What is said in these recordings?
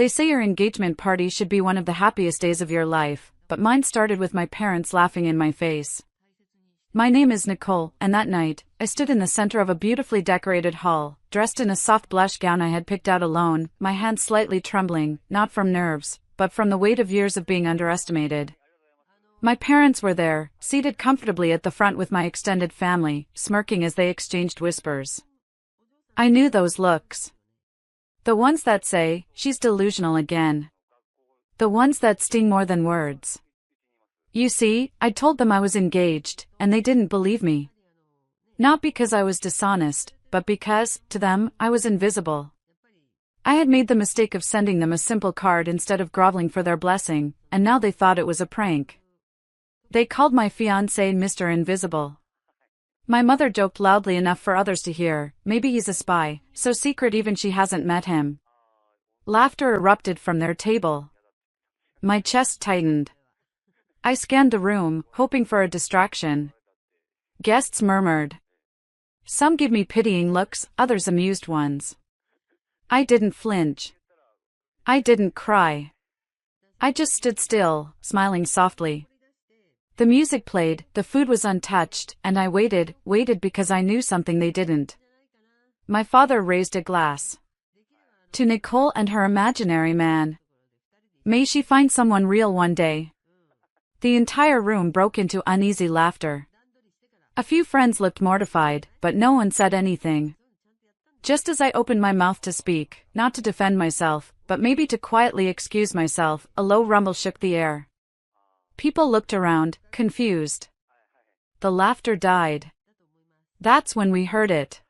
They say your engagement party should be one of the happiest days of your life, but mine started with my parents laughing in my face. My name is Nicole, and that night, I stood in the center of a beautifully decorated hall, dressed in a soft blush gown I had picked out alone, my hands slightly trembling, not from nerves, but from the weight of years of being underestimated. My parents were there, seated comfortably at the front with my extended family, smirking as they exchanged whispers. I knew those looks. The ones that say, "She's delusional again." The ones that sting more than words. You see, I told them I was engaged, and they didn't believe me. Not because I was dishonest, but because, to them, I was invisible. I had made the mistake of sending them a simple card instead of groveling for their blessing, and now they thought it was a prank. They called my fiancé Mr. Invisible. My mother joked loudly enough for others to hear, "Maybe he's a spy, so secret even she hasn't met him." Laughter erupted from their table. My chest tightened. I scanned the room, hoping for a distraction. Guests murmured. Some gave me pitying looks, others amused ones. I didn't flinch. I didn't cry. I just stood still, smiling softly. The music played, the food was untouched, and I waited because I knew something they didn't. My father raised a glass. To Nicole and her imaginary man. May she find someone real one day. The entire room broke into uneasy laughter. A few friends looked mortified, but no one said anything. Just as I opened my mouth to speak, not to defend myself, but maybe to quietly excuse myself, a low rumble shook the air. People looked around, confused. The laughter died. That's when we heard it.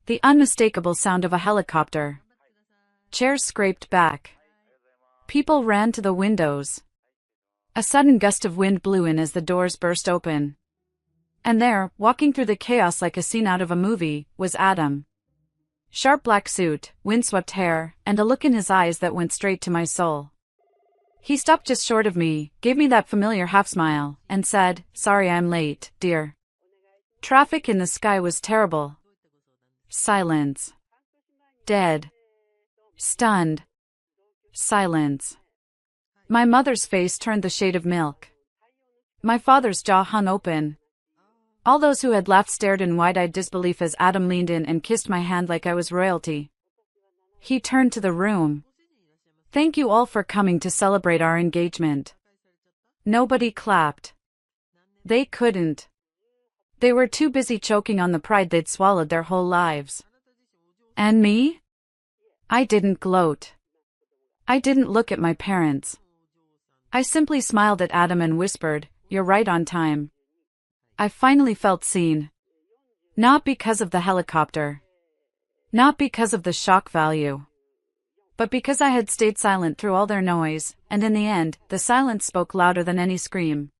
The unmistakable sound of a helicopter. Chairs scraped back. People ran to the windows. A sudden gust of wind blew in as the doors burst open. And there, walking through the chaos like a scene out of a movie, was Adam. Sharp black suit, windswept hair, and a look in his eyes that went straight to my soul. He stopped just short of me, gave me that familiar half-smile, and said, "Sorry I'm late, dear." Traffic in the sky was terrible. Silence. Dead. Stunned. Silence. My mother's face turned the shade of milk. My father's jaw hung open. All those who had laughed stared in wide-eyed disbelief as Adam leaned in and kissed my hand like I was royalty. He turned to the room. "Thank you all for coming to celebrate our engagement." Nobody clapped. They couldn't. They were too busy choking on the pride they'd swallowed their whole lives. And me? I didn't gloat. I didn't look at my parents. I simply smiled at Adam and whispered, "You're right on time." I finally felt seen. Not because of the helicopter. Not because of the shock value. But because I had stayed silent through all their noise, and in the end, the silence spoke louder than any scream.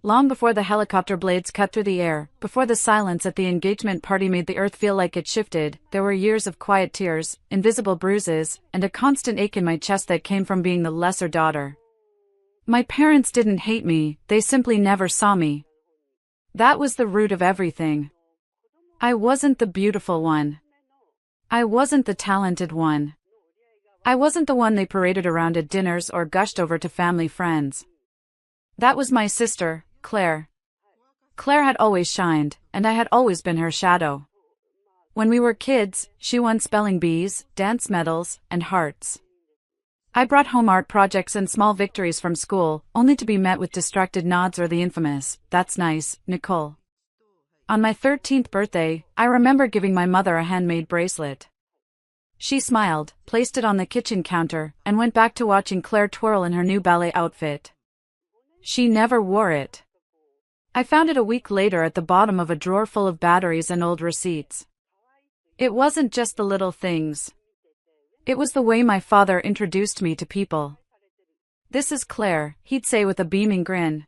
Long before the helicopter blades cut through the air, before the silence at the engagement party made the earth feel like it shifted, there were years of quiet tears, invisible bruises, and a constant ache in my chest that came from being the lesser daughter. My parents didn't hate me, they simply never saw me. That was the root of everything. I wasn't the beautiful one. I wasn't the talented one. I wasn't the one they paraded around at dinners or gushed over to family friends. That was my sister, Claire. Claire had always shined, and I had always been her shadow. When we were kids, she won spelling bees, dance medals, and hearts. I brought home art projects and small victories from school, only to be met with distracted nods or the infamous, "That's nice, Nicole." On my 13th birthday, I remember giving my mother a handmade bracelet. She smiled, placed it on the kitchen counter, and went back to watching Claire twirl in her new ballet outfit. She never wore it. I found it a week later at the bottom of a drawer full of batteries and old receipts. It wasn't just the little things. It was the way my father introduced me to people. "This is Claire," he'd say with a beaming grin.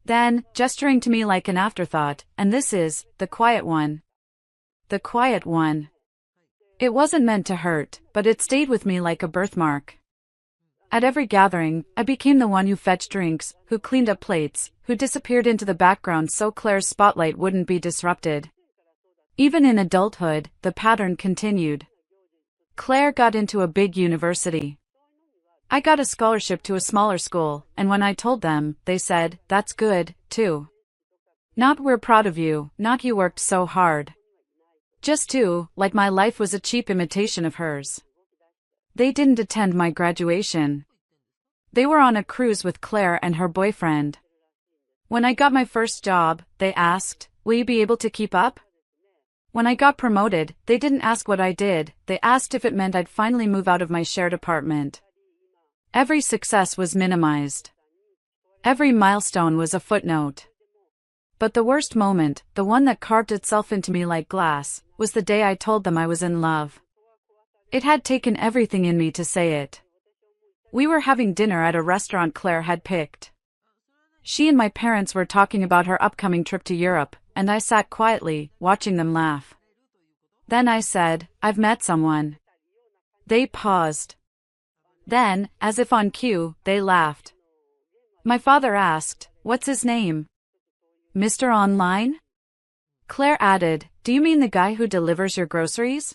Then, gesturing to me like an afterthought, "And this is, the quiet one." The quiet one. It wasn't meant to hurt, but it stayed with me like a birthmark. At every gathering, I became the one who fetched drinks, who cleaned up plates, who disappeared into the background so Claire's spotlight wouldn't be disrupted. Even in adulthood, the pattern continued. Claire got into a big university. I got a scholarship to a smaller school, and when I told them, they said, "That's good, too. Not we're proud of you, not you worked so hard." Just too, like my life was a cheap imitation of hers. They didn't attend my graduation. They were on a cruise with Claire and her boyfriend. When I got my first job, they asked, "Will you be able to keep up?" When I got promoted, they didn't ask what I did, they asked if it meant I'd finally move out of my shared apartment. Every success was minimized. Every milestone was a footnote. But the worst moment, the one that carved itself into me like glass, was the day I told them I was in love. It had taken everything in me to say it. We were having dinner at a restaurant Claire had picked. She and my parents were talking about her upcoming trip to Europe, and I sat quietly, watching them laugh. Then I said, "I've met someone." They paused. Then, as if on cue, they laughed. My father asked, "What's his name?" "Mr. Online?" Claire added, "Do you mean the guy who delivers your groceries?"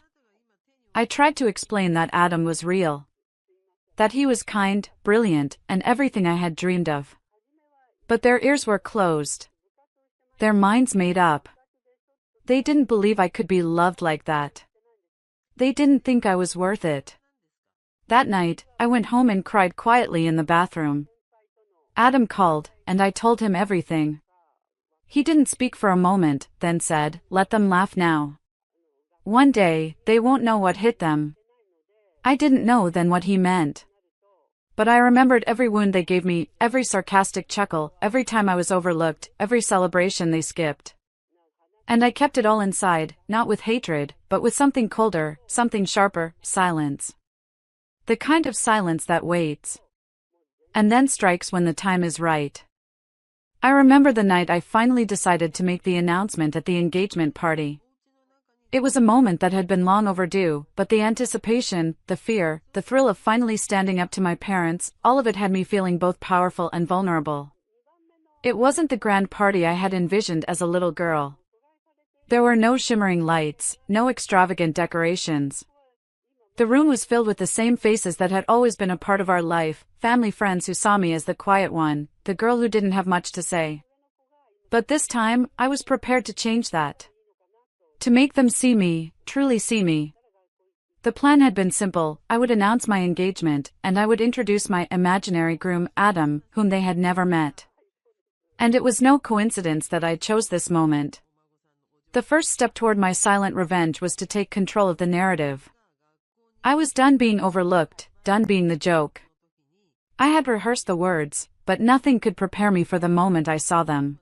I tried to explain that Adam was real. That he was kind, brilliant, and everything I had dreamed of. But their ears were closed. Their minds made up. They didn't believe I could be loved like that. They didn't think I was worth it. That night, I went home and cried quietly in the bathroom. Adam called, and I told him everything. He didn't speak for a moment, then said, "Let them laugh now. One day, they won't know what hit them." I didn't know then what he meant. But I remembered every wound they gave me, every sarcastic chuckle, every time I was overlooked, every celebration they skipped. And I kept it all inside, not with hatred, but with something colder, something sharper, silence. The kind of silence that waits. And then strikes when the time is right. I remember the night I finally decided to make the announcement at the engagement party. It was a moment that had been long overdue, but the anticipation, the fear, the thrill of finally standing up to my parents, all of it had me feeling both powerful and vulnerable. It wasn't the grand party I had envisioned as a little girl. There were no shimmering lights, no extravagant decorations. The room was filled with the same faces that had always been a part of our life, family friends who saw me as the quiet one, the girl who didn't have much to say. But this time, I was prepared to change that. To make them see me, truly see me. The plan had been simple. I would announce my engagement, and I would introduce my imaginary groom, Adam, whom they had never met. And it was no coincidence that I chose this moment. The first step toward my silent revenge was to take control of the narrative. I was done being overlooked, done being the joke. I had rehearsed the words, but nothing could prepare me for the moment I saw them.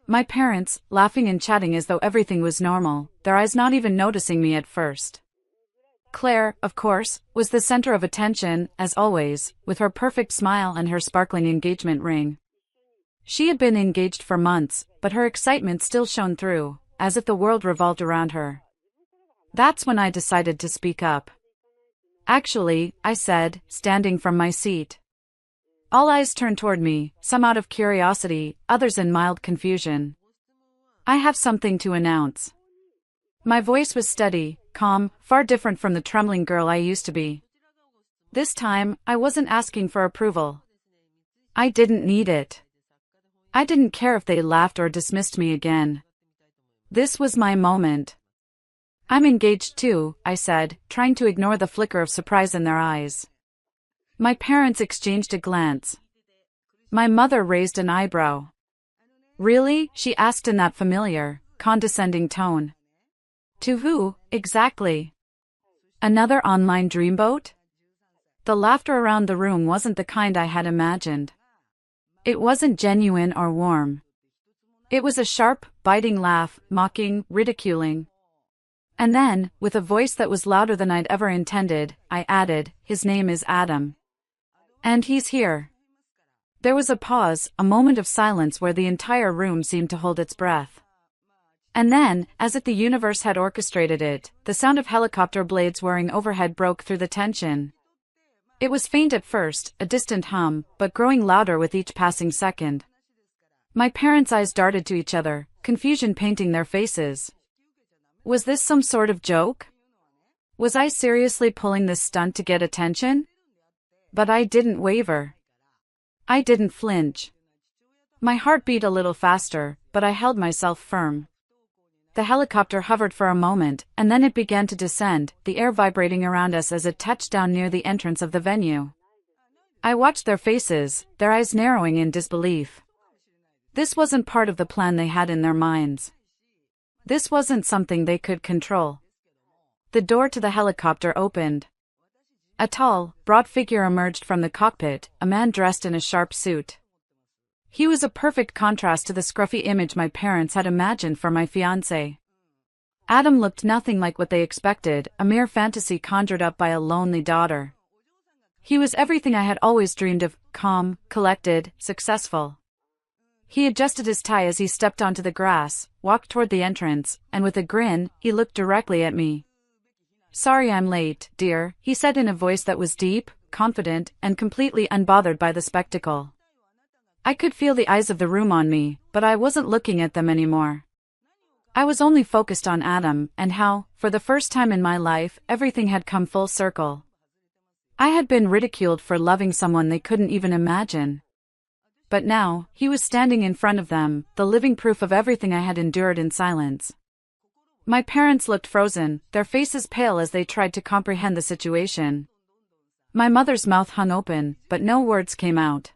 My parents, laughing and chatting as though everything was normal, their eyes not even noticing me at first. Claire, of course, was the center of attention, as always, with her perfect smile and her sparkling engagement ring. She had been engaged for months, but her excitement still shone through, as if the world revolved around her. That's when I decided to speak up. "Actually," I said, standing from my seat. All eyes turned toward me, some out of curiosity, others in mild confusion. "I have something to announce." My voice was steady, calm, far different from the trembling girl I used to be. This time, I wasn't asking for approval. I didn't need it. I didn't care if they laughed or dismissed me again. This was my moment. "I'm engaged too," I said, trying to ignore the flicker of surprise in their eyes. My parents exchanged a glance. My mother raised an eyebrow. "Really?" she asked in that familiar, condescending tone. "To who, exactly? Another online dreamboat?" The laughter around the room wasn't the kind I had imagined. It wasn't genuine or warm. It was a sharp, biting laugh, mocking, ridiculing. And then, with a voice that was louder than I'd ever intended, I added, "His name is Adam. And he's here." There was a pause, a moment of silence where the entire room seemed to hold its breath. And then, as if the universe had orchestrated it, the sound of helicopter blades whirring overhead broke through the tension. It was faint at first, a distant hum, but growing louder with each passing second. My parents' eyes darted to each other, confusion painting their faces. Was this some sort of joke? Was I seriously pulling this stunt to get attention? But I didn't waver. I didn't flinch. My heart beat a little faster, but I held myself firm. The helicopter hovered for a moment, and then it began to descend, the air vibrating around us as it touched down near the entrance of the venue. I watched their faces, their eyes narrowing in disbelief. This wasn't part of the plan they had in their minds. This wasn't something they could control. The door to the helicopter opened. A tall, broad figure emerged from the cockpit, a man dressed in a sharp suit. He was a perfect contrast to the scruffy image my parents had imagined for my fiancé. Adam looked nothing like what they expected, a mere fantasy conjured up by a lonely daughter. He was everything I had always dreamed of, calm, collected, successful. He adjusted his tie as he stepped onto the grass, walked toward the entrance, and with a grin, he looked directly at me. "Sorry I'm late, dear," he said in a voice that was deep, confident, and completely unbothered by the spectacle. I could feel the eyes of the room on me, but I wasn't looking at them anymore. I was only focused on Adam, and how, for the first time in my life, everything had come full circle. I had been ridiculed for loving someone they couldn't even imagine. But now, he was standing in front of them, the living proof of everything I had endured in silence. My parents looked frozen, their faces pale as they tried to comprehend the situation. My mother's mouth hung open, but no words came out.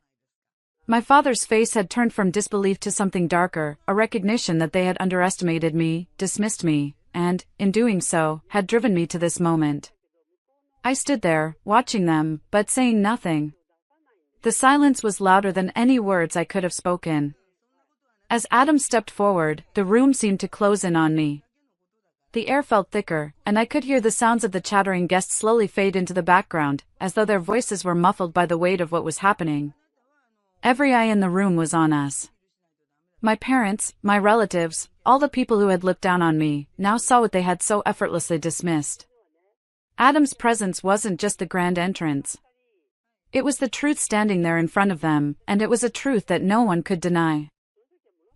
My father's face had turned from disbelief to something darker, a recognition that they had underestimated me, dismissed me, and, in doing so, had driven me to this moment. I stood there, watching them, but saying nothing. The silence was louder than any words I could have spoken. As Adam stepped forward, the room seemed to close in on me. The air felt thicker, and I could hear the sounds of the chattering guests slowly fade into the background, as though their voices were muffled by the weight of what was happening. Every eye in the room was on us. My parents, my relatives, all the people who had looked down on me, now saw what they had so effortlessly dismissed. Adam's presence wasn't just the grand entrance. It was the truth standing there in front of them, and it was a truth that no one could deny.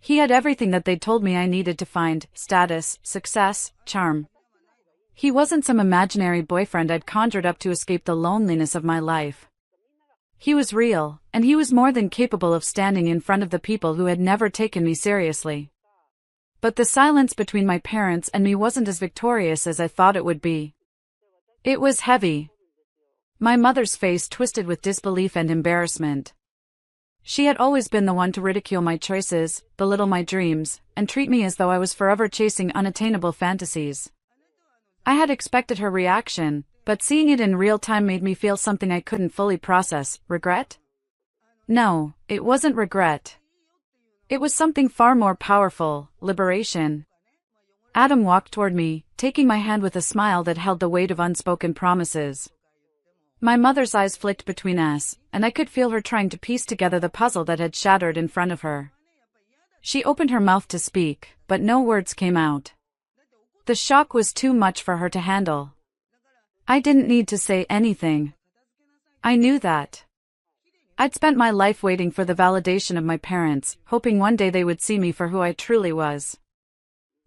He had everything that they'd told me I needed to find: status, success, charm. He wasn't some imaginary boyfriend I'd conjured up to escape the loneliness of my life. He was real, and he was more than capable of standing in front of the people who had never taken me seriously. But the silence between my parents and me wasn't as victorious as I thought it would be. It was heavy. My mother's face twisted with disbelief and embarrassment. She had always been the one to ridicule my choices, belittle my dreams, and treat me as though I was forever chasing unattainable fantasies. I had expected her reaction, but seeing it in real time made me feel something I couldn't fully process: regret? No, it wasn't regret. It was something far more powerful: liberation. Adam walked toward me, taking my hand with a smile that held the weight of unspoken promises. My mother's eyes flicked between us, and I could feel her trying to piece together the puzzle that had shattered in front of her. She opened her mouth to speak, but no words came out. The shock was too much for her to handle. I didn't need to say anything. I knew that. I'd spent my life waiting for the validation of my parents, hoping one day they would see me for who I truly was.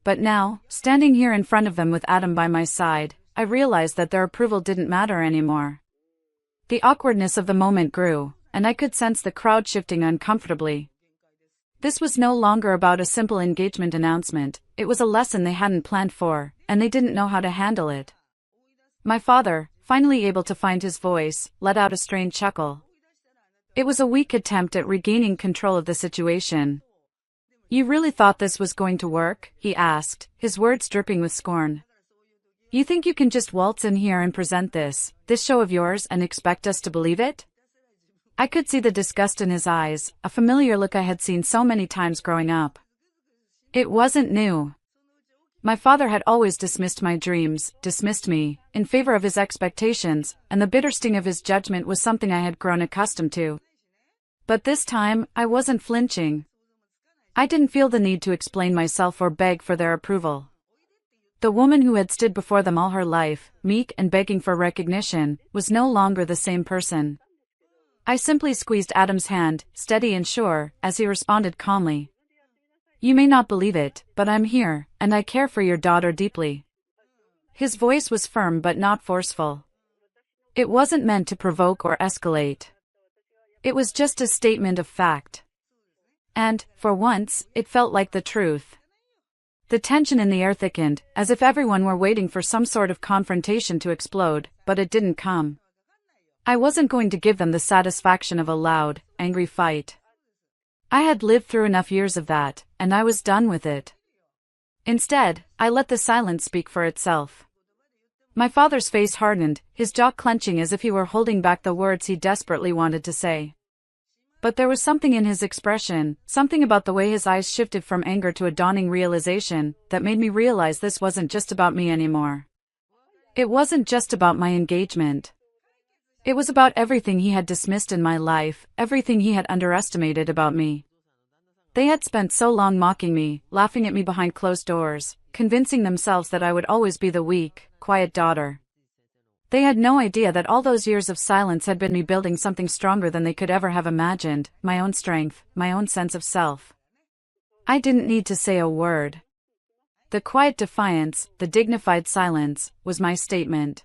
But now, standing here in front of them with Adam by my side, I realized that their approval didn't matter anymore. The awkwardness of the moment grew, and I could sense the crowd shifting uncomfortably. This was no longer about a simple engagement announcement, it was a lesson they hadn't planned for, and they didn't know how to handle it. My father, finally able to find his voice, let out a strained chuckle. It was a weak attempt at regaining control of the situation. "You really thought this was going to work?" he asked, his words dripping with scorn. "You think you can just waltz in here and present this show of yours and expect us to believe it?" I could see the disgust in his eyes, a familiar look I had seen so many times growing up. It wasn't new. My father had always dismissed my dreams, dismissed me, in favor of his expectations, and the bitter sting of his judgment was something I had grown accustomed to. But this time, I wasn't flinching. I didn't feel the need to explain myself or beg for their approval. The woman who had stood before them all her life, meek and begging for recognition, was no longer the same person. I simply squeezed Adam's hand, steady and sure, as he responded calmly. "You may not believe it, but I'm here, and I care for your daughter deeply." His voice was firm but not forceful. It wasn't meant to provoke or escalate. It was just a statement of fact. And, for once, it felt like the truth. The tension in the air thickened, as if everyone were waiting for some sort of confrontation to explode, but it didn't come. I wasn't going to give them the satisfaction of a loud, angry fight. I had lived through enough years of that, and I was done with it. Instead, I let the silence speak for itself. My father's face hardened, his jaw clenching as if he were holding back the words he desperately wanted to say. But there was something in his expression, something about the way his eyes shifted from anger to a dawning realization, that made me realize this wasn't just about me anymore. It wasn't just about my engagement. It was about everything he had dismissed in my life, everything he had underestimated about me. They had spent so long mocking me, laughing at me behind closed doors, convincing themselves that I would always be the weak, quiet daughter. They had no idea that all those years of silence had been me building something stronger than they could ever have imagined, my own strength, my own sense of self. I didn't need to say a word. The quiet defiance, the dignified silence, was my statement.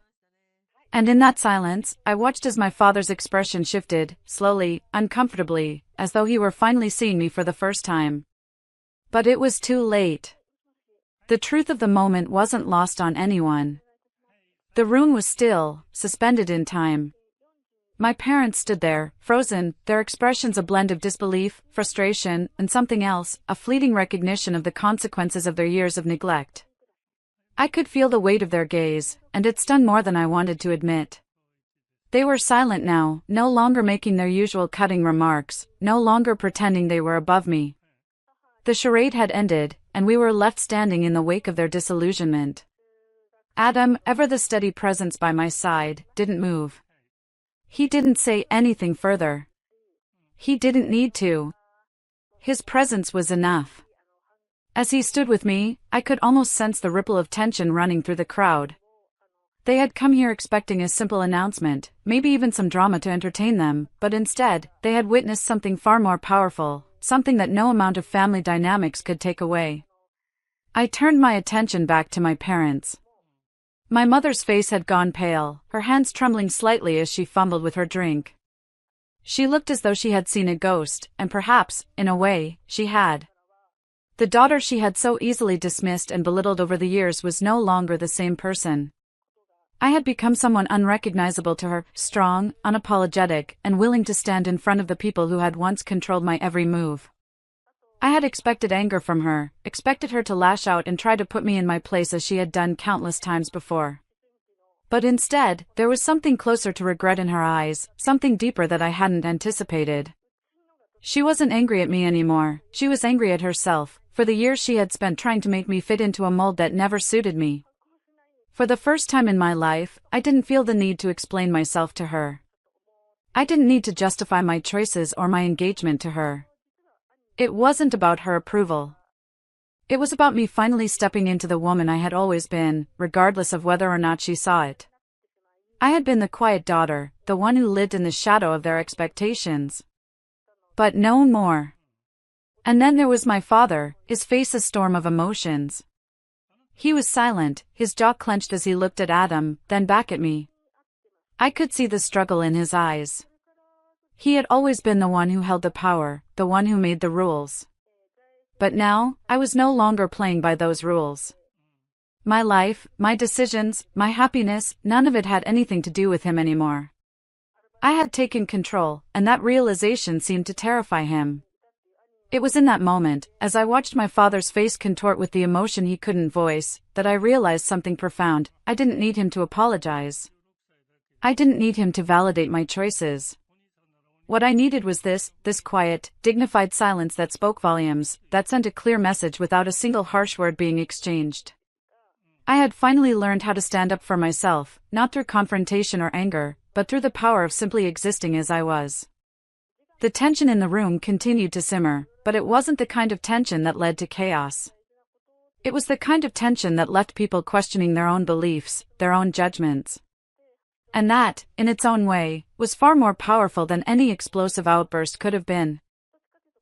And in that silence, I watched as my father's expression shifted, slowly, uncomfortably, as though he were finally seeing me for the first time. But it was too late. The truth of the moment wasn't lost on anyone. The room was still, suspended in time. My parents stood there, frozen, their expressions a blend of disbelief, frustration, and something else, a fleeting recognition of the consequences of their years of neglect. I could feel the weight of their gaze, and it stung more than I wanted to admit. They were silent now, no longer making their usual cutting remarks, no longer pretending they were above me. The charade had ended, and we were left standing in the wake of their disillusionment. Adam, ever the steady presence by my side, didn't move. He didn't say anything further. He didn't need to. His presence was enough. As he stood with me, I could almost sense the ripple of tension running through the crowd. They had come here expecting a simple announcement, maybe even some drama to entertain them, but instead, they had witnessed something far more powerful, something that no amount of family dynamics could take away. I turned my attention back to my parents. My mother's face had gone pale, her hands trembling slightly as she fumbled with her drink. She looked as though she had seen a ghost, and perhaps, in a way, she had. The daughter she had so easily dismissed and belittled over the years was no longer the same person. I had become someone unrecognizable to her, strong, unapologetic, and willing to stand in front of the people who had once controlled my every move. I had expected anger from her, expected her to lash out and try to put me in my place as she had done countless times before. But instead, there was something closer to regret in her eyes, something deeper that I hadn't anticipated. She wasn't angry at me anymore, she was angry at herself, for the years she had spent trying to make me fit into a mold that never suited me. For the first time in my life, I didn't feel the need to explain myself to her. I didn't need to justify my choices or my engagement to her. It wasn't about her approval. It was about me finally stepping into the woman I had always been, regardless of whether or not she saw it. I had been the quiet daughter, the one who lived in the shadow of their expectations. But no more. And then there was my father, his face a storm of emotions. He was silent, his jaw clenched as he looked at Adam, then back at me. I could see the struggle in his eyes. He had always been the one who held the power, the one who made the rules. But now, I was no longer playing by those rules. My life, my decisions, my happiness, none of it had anything to do with him anymore. I had taken control, and that realization seemed to terrify him. It was in that moment, as I watched my father's face contort with the emotion he couldn't voice, that I realized something profound. I didn't need him to apologize. I didn't need him to validate my choices. What I needed was this quiet, dignified silence that spoke volumes, that sent a clear message without a single harsh word being exchanged. I had finally learned how to stand up for myself, not through confrontation or anger, but through the power of simply existing as I was. The tension in the room continued to simmer, but it wasn't the kind of tension that led to chaos. It was the kind of tension that left people questioning their own beliefs, their own judgments. And that, in its own way, was far more powerful than any explosive outburst could have been.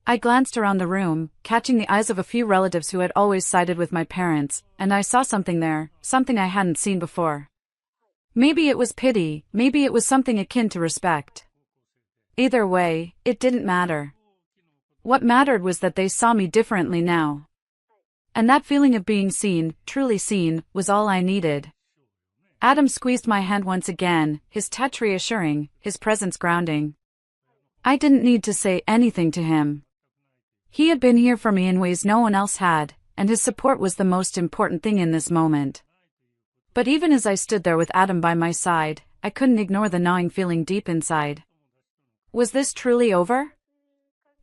I glanced around the room, catching the eyes of a few relatives who had always sided with my parents, and I saw something there, something I hadn't seen before. Maybe it was pity, maybe it was something akin to respect. Either way, it didn't matter. What mattered was that they saw me differently now. And that feeling of being seen, truly seen, was all I needed. Adam squeezed my hand once again, his touch reassuring, his presence grounding. I didn't need to say anything to him. He had been here for me in ways no one else had, and his support was the most important thing in this moment. But even as I stood there with Adam by my side, I couldn't ignore the gnawing feeling deep inside. Was this truly over?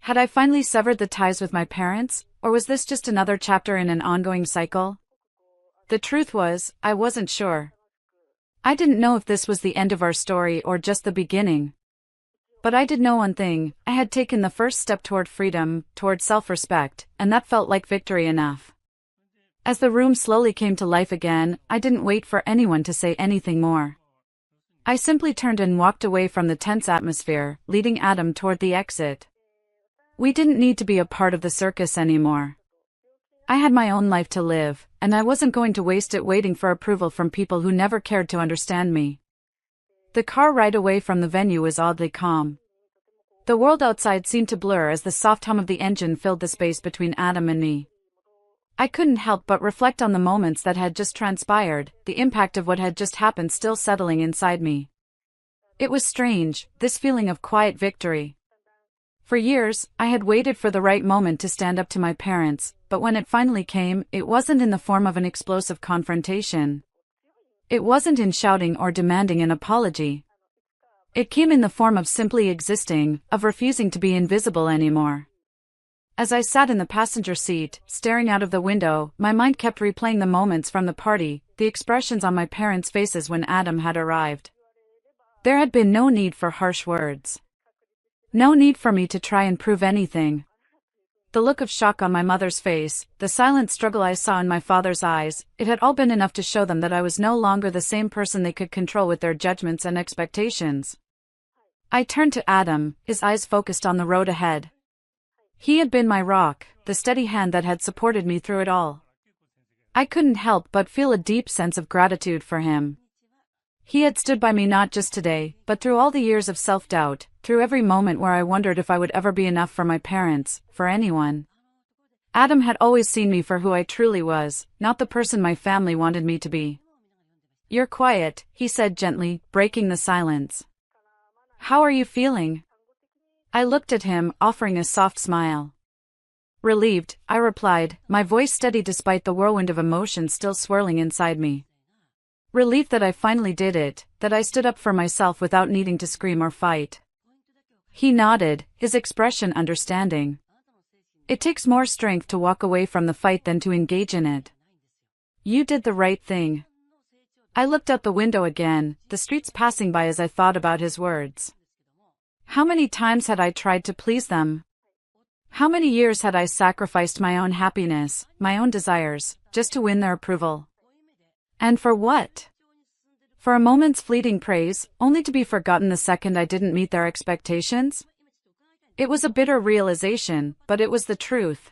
Had I finally severed the ties with my parents, or was this just another chapter in an ongoing cycle? The truth was, I wasn't sure. I didn't know if this was the end of our story or just the beginning. But I did know one thing: I had taken the first step toward freedom, toward self-respect, and that felt like victory enough. As the room slowly came to life again, I didn't wait for anyone to say anything more. I simply turned and walked away from the tense atmosphere, leading Adam toward the exit. We didn't need to be a part of the circus anymore. I had my own life to live, and I wasn't going to waste it waiting for approval from people who never cared to understand me. The car ride away from the venue was oddly calm. The world outside seemed to blur as the soft hum of the engine filled the space between Adam and me. I couldn't help but reflect on the moments that had just transpired, the impact of what had just happened still settling inside me. It was strange, this feeling of quiet victory. For years, I had waited for the right moment to stand up to my parents, but when it finally came, it wasn't in the form of an explosive confrontation. It wasn't in shouting or demanding an apology. It came in the form of simply existing, of refusing to be invisible anymore. As I sat in the passenger seat, staring out of the window, my mind kept replaying the moments from the party, the expressions on my parents' faces when Adam had arrived. There had been no need for harsh words. No need for me to try and prove anything. The look of shock on my mother's face, the silent struggle I saw in my father's eyes, it had all been enough to show them that I was no longer the same person they could control with their judgments and expectations. I turned to Adam, his eyes focused on the road ahead. He had been my rock, the steady hand that had supported me through it all. I couldn't help but feel a deep sense of gratitude for him. He had stood by me not just today, but through all the years of self-doubt, through every moment where I wondered if I would ever be enough for my parents, for anyone. Adam had always seen me for who I truly was, not the person my family wanted me to be. "You're quiet," he said gently, breaking the silence. "How are you feeling?" I looked at him, offering a soft smile. "Relieved," I replied, my voice steady despite the whirlwind of emotion still swirling inside me. Relief that I finally did it, that I stood up for myself without needing to scream or fight. He nodded, his expression understanding. It takes more strength to walk away from the fight than to engage in it. You did the right thing. I looked out the window again, the streets passing by as I thought about his words. How many times had I tried to please them? How many years had I sacrificed my own happiness, my own desires, just to win their approval? And for what? For a moment's fleeting praise, only to be forgotten the second I didn't meet their expectations? It was a bitter realization, but it was the truth.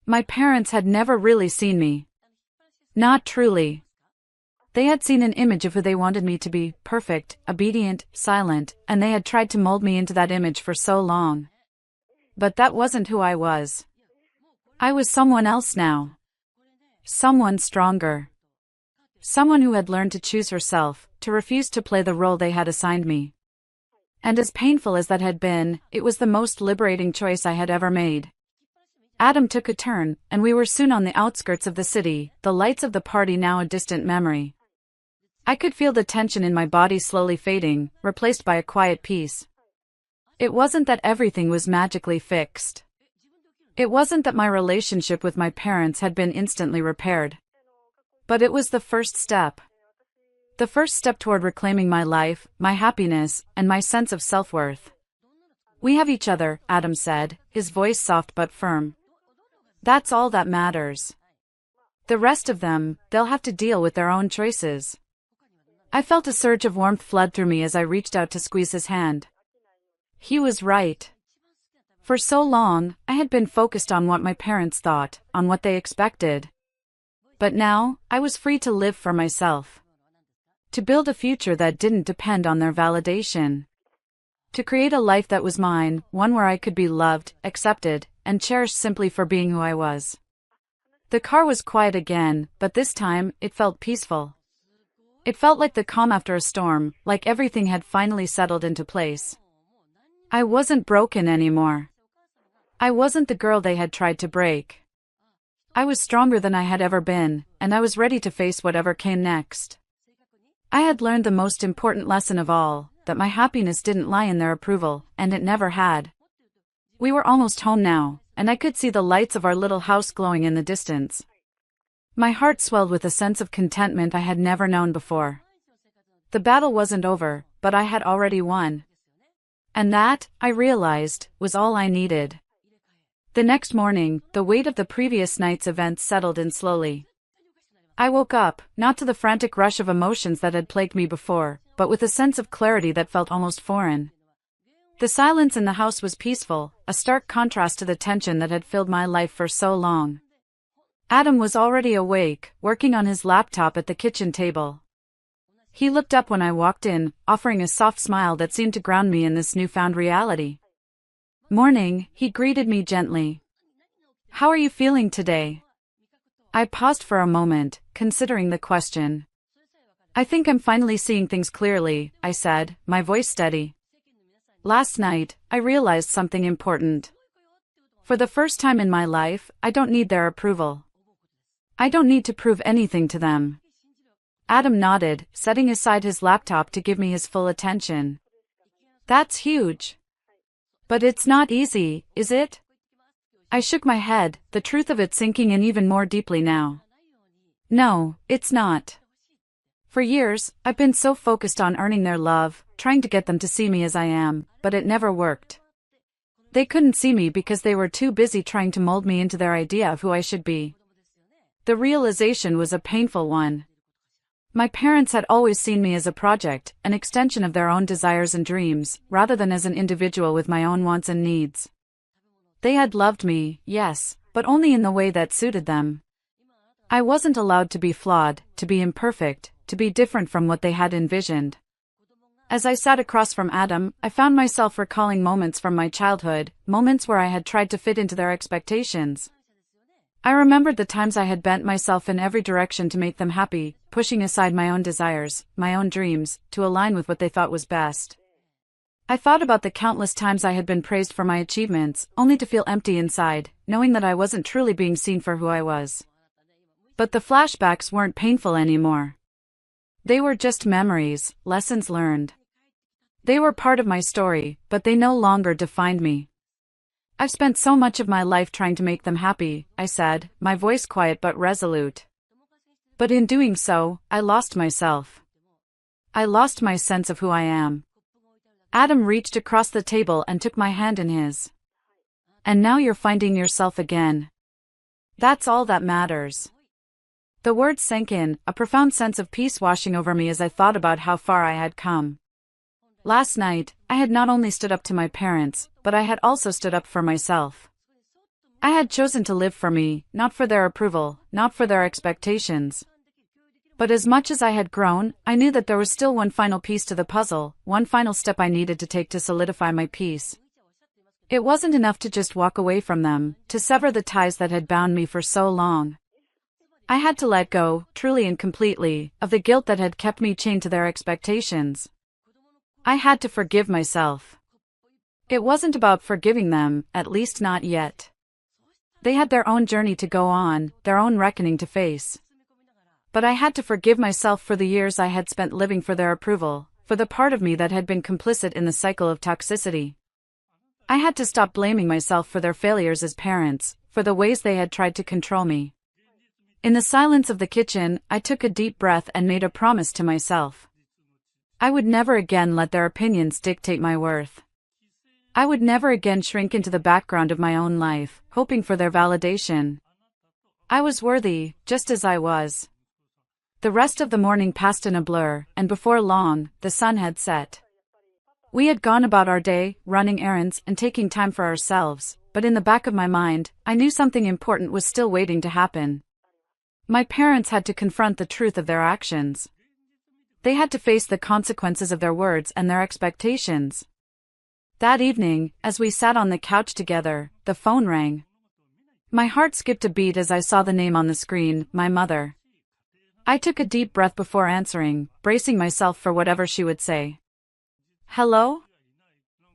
My parents had never really seen me. Not truly. They had seen an image of who they wanted me to be, perfect, obedient, silent, and they had tried to mold me into that image for so long. But that wasn't who I was. I was someone else now. Someone stronger. Someone who had learned to choose herself, to refuse to play the role they had assigned me. And as painful as that had been, it was the most liberating choice I had ever made. Adam took a turn, and we were soon on the outskirts of the city, the lights of the party now a distant memory. I could feel the tension in my body slowly fading, replaced by a quiet peace. It wasn't that everything was magically fixed. It wasn't that my relationship with my parents had been instantly repaired. But it was the first step. The first step toward reclaiming my life, my happiness, and my sense of self-worth. "We have each other," Adam said, his voice soft but firm. "That's all that matters. The rest of them, they'll have to deal with their own choices." I felt a surge of warmth flood through me as I reached out to squeeze his hand. He was right. For so long, I had been focused on what my parents thought, on what they expected. But now, I was free to live for myself. To build a future that didn't depend on their validation. To create a life that was mine, one where I could be loved, accepted, and cherished simply for being who I was. The car was quiet again, but this time, it felt peaceful. It felt like the calm after a storm, like everything had finally settled into place. I wasn't broken anymore. I wasn't the girl they had tried to break. I was stronger than I had ever been, and I was ready to face whatever came next. I had learned the most important lesson of all, that my happiness didn't lie in their approval, and it never had. We were almost home now, and I could see the lights of our little house glowing in the distance. My heart swelled with a sense of contentment I had never known before. The battle wasn't over, but I had already won. And that, I realized, was all I needed. The next morning, the weight of the previous night's events settled in slowly. I woke up, not to the frantic rush of emotions that had plagued me before, but with a sense of clarity that felt almost foreign. The silence in the house was peaceful, a stark contrast to the tension that had filled my life for so long. Adam was already awake, working on his laptop at the kitchen table. He looked up when I walked in, offering a soft smile that seemed to ground me in this newfound reality. "Morning," he greeted me gently. "How are you feeling today?" I paused for a moment, considering the question. "I think I'm finally seeing things clearly," I said, my voice steady. "Last night, I realized something important. For the first time in my life, I don't need their approval. I don't need to prove anything to them." Adam nodded, setting aside his laptop to give me his full attention. "That's huge. But it's not easy, is it?" I shook my head, the truth of it sinking in even more deeply now. "No, it's not. For years, I've been so focused on earning their love, trying to get them to see me as I am, but it never worked. They couldn't see me because they were too busy trying to mold me into their idea of who I should be. The realization was a painful one. My parents had always seen me as a project, an extension of their own desires and dreams, rather than as an individual with my own wants and needs. They had loved me, yes, but only in the way that suited them. I wasn't allowed to be flawed, to be imperfect, to be different from what they had envisioned. As I sat across from Adam, I found myself recalling moments from my childhood, moments where I had tried to fit into their expectations. I remembered the times I had bent myself in every direction to make them happy, pushing aside my own desires, my own dreams, to align with what they thought was best. I thought about the countless times I had been praised for my achievements, only to feel empty inside, knowing that I wasn't truly being seen for who I was. But the flashbacks weren't painful anymore. They were just memories, lessons learned. They were part of my story, but they no longer defined me. "I've spent so much of my life trying to make them happy," I said, my voice quiet but resolute. "But in doing so, I lost myself. I lost my sense of who I am." Adam reached across the table and took my hand in his. "And now you're finding yourself again. That's all that matters." The words sank in, a profound sense of peace washing over me as I thought about how far I had come. Last night, I had not only stood up to my parents, but I had also stood up for myself. I had chosen to live for me, not for their approval, not for their expectations. But as much as I had grown, I knew that there was still one final piece to the puzzle, one final step I needed to take to solidify my peace. It wasn't enough to just walk away from them, to sever the ties that had bound me for so long. I had to let go, truly and completely, of the guilt that had kept me chained to their expectations. I had to forgive myself. It wasn't about forgiving them, at least not yet. They had their own journey to go on, their own reckoning to face. But I had to forgive myself for the years I had spent living for their approval, for the part of me that had been complicit in the cycle of toxicity. I had to stop blaming myself for their failures as parents, for the ways they had tried to control me. In the silence of the kitchen, I took a deep breath and made a promise to myself. I would never again let their opinions dictate my worth. I would never again shrink into the background of my own life, hoping for their validation. I was worthy, just as I was. The rest of the morning passed in a blur, and before long, the sun had set. We had gone about our day, running errands and taking time for ourselves, but in the back of my mind, I knew something important was still waiting to happen. My parents had to confront the truth of their actions. They had to face the consequences of their words and their expectations. That evening, as we sat on the couch together, the phone rang. My heart skipped a beat as I saw the name on the screen, my mother. I took a deep breath before answering, bracing myself for whatever she would say. "Hello?"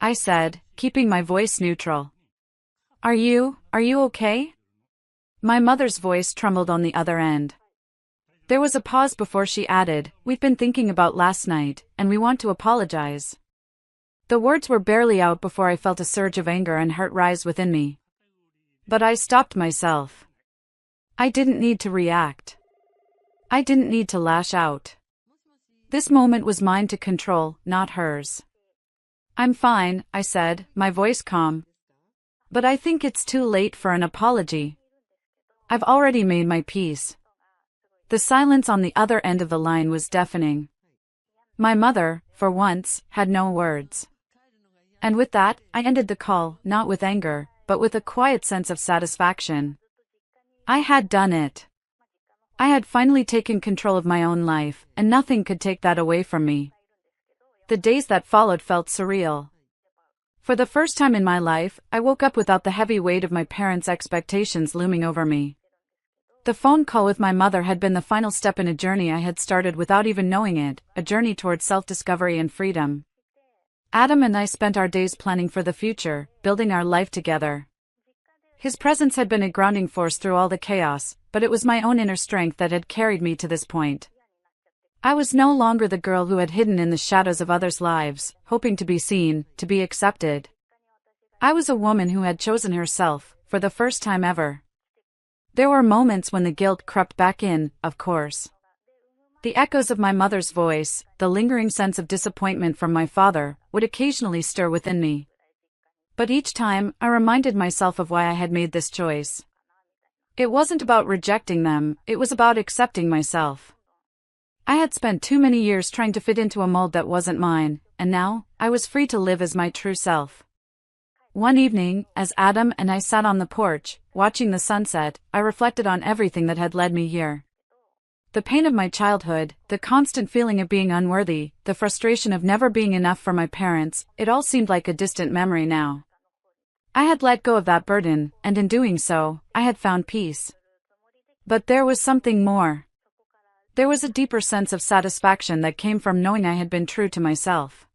I said, keeping my voice neutral. Are you okay?" My mother's voice trembled on the other end. There was a pause before she added, "We've been thinking about last night, and we want to apologize." The words were barely out before I felt a surge of anger and hurt rise within me. But I stopped myself. I didn't need to react. I didn't need to lash out. This moment was mine to control, not hers. "I'm fine," I said, my voice calm. "But I think it's too late for an apology. I've already made my peace." The silence on the other end of the line was deafening. My mother, for once, had no words. And with that, I ended the call, not with anger, but with a quiet sense of satisfaction. I had done it. I had finally taken control of my own life, and nothing could take that away from me. The days that followed felt surreal. For the first time in my life, I woke up without the heavy weight of my parents' expectations looming over me. The phone call with my mother had been the final step in a journey I had started without even knowing it, a journey toward self-discovery and freedom. Adam and I spent our days planning for the future, building our life together. His presence had been a grounding force through all the chaos, but it was my own inner strength that had carried me to this point. I was no longer the girl who had hidden in the shadows of others' lives, hoping to be seen, to be accepted. I was a woman who had chosen herself, for the first time ever. There were moments when the guilt crept back in, of course. The echoes of my mother's voice, the lingering sense of disappointment from my father, would occasionally stir within me. But each time, I reminded myself of why I had made this choice. It wasn't about rejecting them, it was about accepting myself. I had spent too many years trying to fit into a mold that wasn't mine, and now, I was free to live as my true self. One evening, as Adam and I sat on the porch, watching the sunset, I reflected on everything that had led me here. The pain of my childhood, the constant feeling of being unworthy, the frustration of never being enough for my parents, it all seemed like a distant memory now. I had let go of that burden, and in doing so, I had found peace. But there was something more. There was a deeper sense of satisfaction that came from knowing I had been true to myself.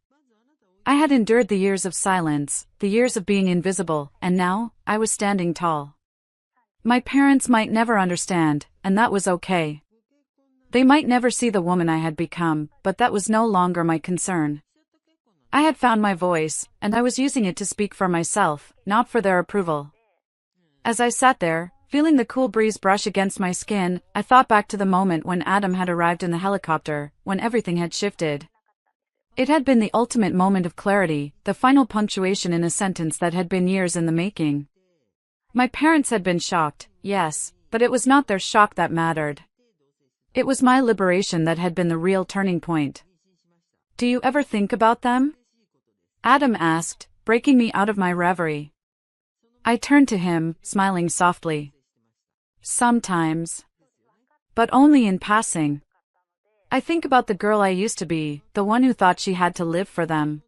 I had endured the years of silence, the years of being invisible, and now, I was standing tall. My parents might never understand, and that was okay. They might never see the woman I had become, but that was no longer my concern. I had found my voice, and I was using it to speak for myself, not for their approval. As I sat there, feeling the cool breeze brush against my skin, I thought back to the moment when Adam had arrived in the helicopter, when everything had shifted. It had been the ultimate moment of clarity, the final punctuation in a sentence that had been years in the making. My parents had been shocked, yes, but it was not their shock that mattered. It was my liberation that had been the real turning point. "Do you ever think about them?" Adam asked, breaking me out of my reverie. I turned to him, smiling softly. "Sometimes. But only in passing. I think about the girl I used to be, the one who thought she had to live for them.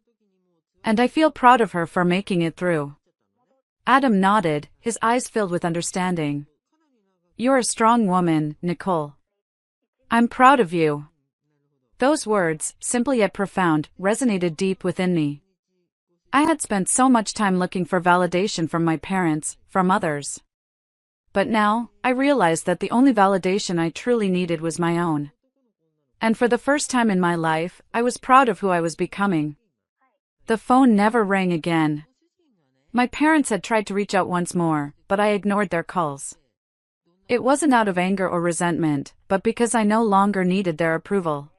And I feel proud of her for making it through." Adam nodded, his eyes filled with understanding. "You're a strong woman, Nicole. I'm proud of you." Those words, simple yet profound, resonated deep within me. I had spent so much time looking for validation from my parents, from others. But now, I realized that the only validation I truly needed was my own. And for the first time in my life, I was proud of who I was becoming. The phone never rang again. My parents had tried to reach out once more, but I ignored their calls. It wasn't out of anger or resentment, but because I no longer needed their approval.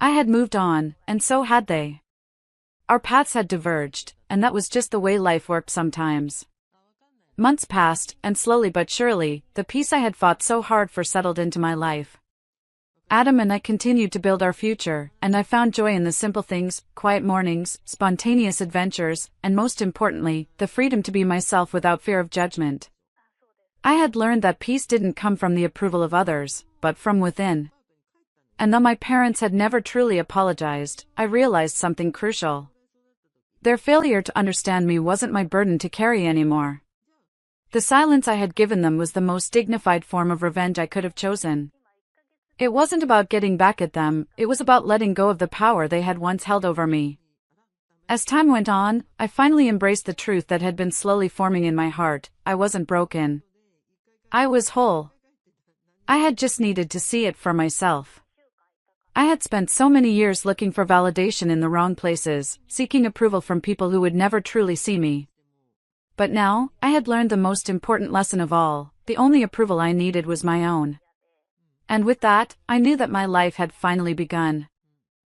I had moved on, and so had they. Our paths had diverged, and that was just the way life worked sometimes. Months passed, and slowly but surely, the peace I had fought so hard for settled into my life. Adam and I continued to build our future, and I found joy in the simple things, quiet mornings, spontaneous adventures, and most importantly, the freedom to be myself without fear of judgment. I had learned that peace didn't come from the approval of others, but from within. And though my parents had never truly apologized, I realized something crucial. Their failure to understand me wasn't my burden to carry anymore. The silence I had given them was the most dignified form of revenge I could have chosen. It wasn't about getting back at them, it was about letting go of the power they had once held over me. As time went on, I finally embraced the truth that had been slowly forming in my heart. I wasn't broken. I was whole. I had just needed to see it for myself. I had spent so many years looking for validation in the wrong places, seeking approval from people who would never truly see me. But now, I had learned the most important lesson of all: the only approval I needed was my own. And with that, I knew that my life had finally begun.